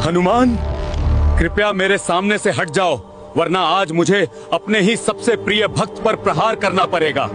हनुमान, कृपया मेरे सामने से हट जाओ, वरना आज मुझे अपने ही सबसे प्रिय भक्त पर प्रहार करना पड़ेगा।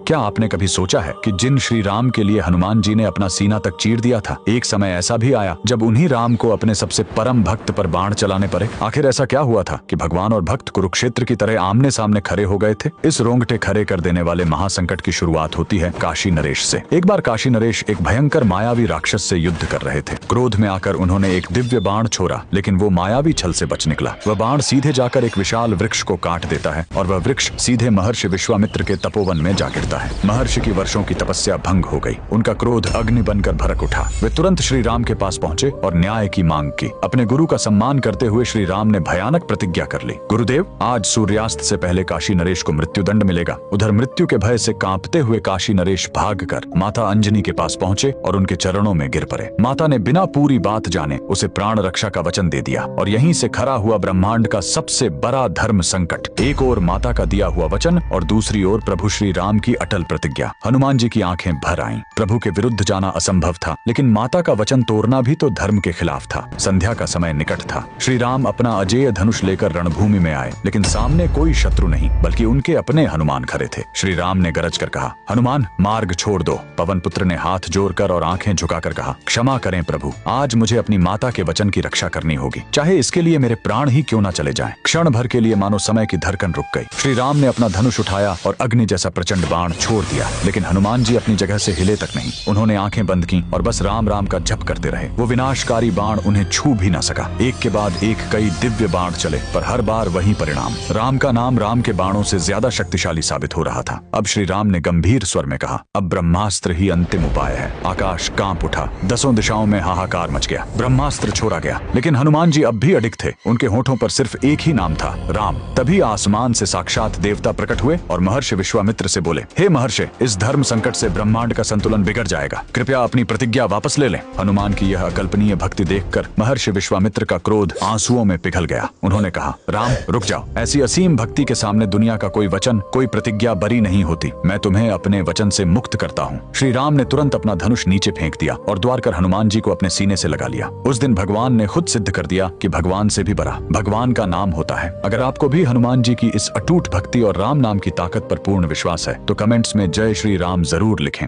क्या आपने कभी सोचा है कि जिन श्री राम के लिए हनुमान जी ने अपना सीना तक चीर दिया था, एक समय ऐसा भी आया जब उन्हीं राम को अपने सबसे परम भक्त पर बाण चलाने पड़े। आखिर ऐसा क्या हुआ था कि भगवान और भक्त कुरुक्षेत्र की तरह आमने सामने खड़े हो गए थे? इस रोंगटे खड़े कर देने वाले महासंकट की शुरुआत होती है काशी नरेश से। एक बार काशी नरेश एक भयंकर मायावी राक्षस से युद्ध कर रहे थे। क्रोध में आकर उन्होंने एक दिव्य बाण छोड़ा, लेकिन वो मायावी छल से बच निकला। वह बाण सीधे जाकर एक विशाल वृक्ष को काट देता है और वह वृक्ष सीधे महर्षि विश्वामित्र के तपोवन में जा गिरता है। महर्षि की वर्षों की तपस्या भंग हो गई। उनका क्रोध अग्नि बनकर भड़क उठा। वे तुरंत श्री राम के पास पहुंचे और न्याय की मांग की। अपने गुरु का सम्मान करते हुए श्री राम ने भयानक प्रतिज्ञा कर ली। गुरुदेव, आज सूर्यास्त से पहले काशी नरेश को मृत्युदंड मिलेगा। उधर मृत्यु के भय से कांपते हुए काशी नरेश भागकर माता अंजनी के पास पहुंचे और उनके चरणों में गिर पड़े। माता ने बिना पूरी बात जाने उसे प्राण रक्षा का वचन दे दिया और यहीं से खड़ा हुआ ब्रह्मांड का सबसे बड़ा धर्म संकट। एक ओर माता का दिया हुआ वचन और दूसरी ओर प्रभु श्री राम की अटल प्रतिज्ञा। हनुमान जी की आंखें भर आईं। प्रभु के विरुद्ध जाना असंभव था, लेकिन माता का वचन तोड़ना भी तो धर्म के खिलाफ था। संध्या का समय निकट था। श्री राम अपना अजेय धनुष लेकर रणभूमि में आए, लेकिन सामने कोई शत्रु नहीं बल्कि उनके अपने हनुमान खड़े थे। श्री राम ने गरज कर कहा, हनुमान, मार्ग छोड़ दो। पवन पुत्र ने हाथ जोड़कर और आंखें झुकाकर कहा, क्षमा करें प्रभु, आज मुझे अपनी माता के वचन की रक्षा करनी होगी, चाहे इसके लिए मेरे प्राण ही क्यों न चले जाएं। क्षण भर के लिए मानो समय की धड़कन रुक गई। श्री राम ने अपना धनुष उठाया और अग्नि जैसा प्रचंड बाण छोड़ दिया, लेकिन हनुमान जी अपनी जगह से हिले तक नहीं। उन्होंने आंखें बंद की और बस राम राम का जप करते रहे। वो विनाशकारी बाण उन्हें छू भी न सका। एक के बाद एक कई दिव्य बाण चले, पर हर बार वही परिणाम। राम का नाम राम के बाणों से ज्यादा शक्तिशाली साबित हो रहा था। अब श्री राम ने गंभीर स्वर में कहा, अब ब्रह्मास्त्र ही अंतिम उपाय है। आकाश कांप उठा, दसों दिशाओं में हाहाकार मच गया। ब्रह्मास्त्र छोड़ा गया, लेकिन हनुमान जी अब भी अडिग थे। उनके होठों पर सिर्फ एक ही नाम था, राम। तभी आसमान से साक्षात देवता प्रकट हुए और महर्षि विश्वामित्र से बोले, हे महर्षि, इस धर्म संकट से ब्रह्मांड का संतुलन बिगड़ जाएगा, कृपया अपनी प्रतिज्ञा वापस ले लें। हनुमान की यह अकल्पनीय भक्ति देखकर महर्षि विश्वामित्र का क्रोध आंसुओं में पिघल गया। उन्होंने कहा, राम रुक जाओ, ऐसी असीम भक्ति के सामने दुनिया का कोई वचन, कोई प्रतिज्ञा बरी नहीं होती। मैं तुम्हें अपने वचन से मुक्त करता हूँ। श्री राम ने तुरंत अपना धनुष नीचे फेंक दिया और द्वार कर हनुमान जी को अपने सीने से लगा लिया। उस दिन भगवान ने खुद सिद्ध कर दिया कि भगवान से भी बड़ा भगवान का नाम होता है। अगर आपको भी हनुमान जी की इस अटूट भक्ति और राम नाम की ताकत पर पूर्ण विश्वास है तो कमेंट्स में जय श्री राम जरूर लिखें।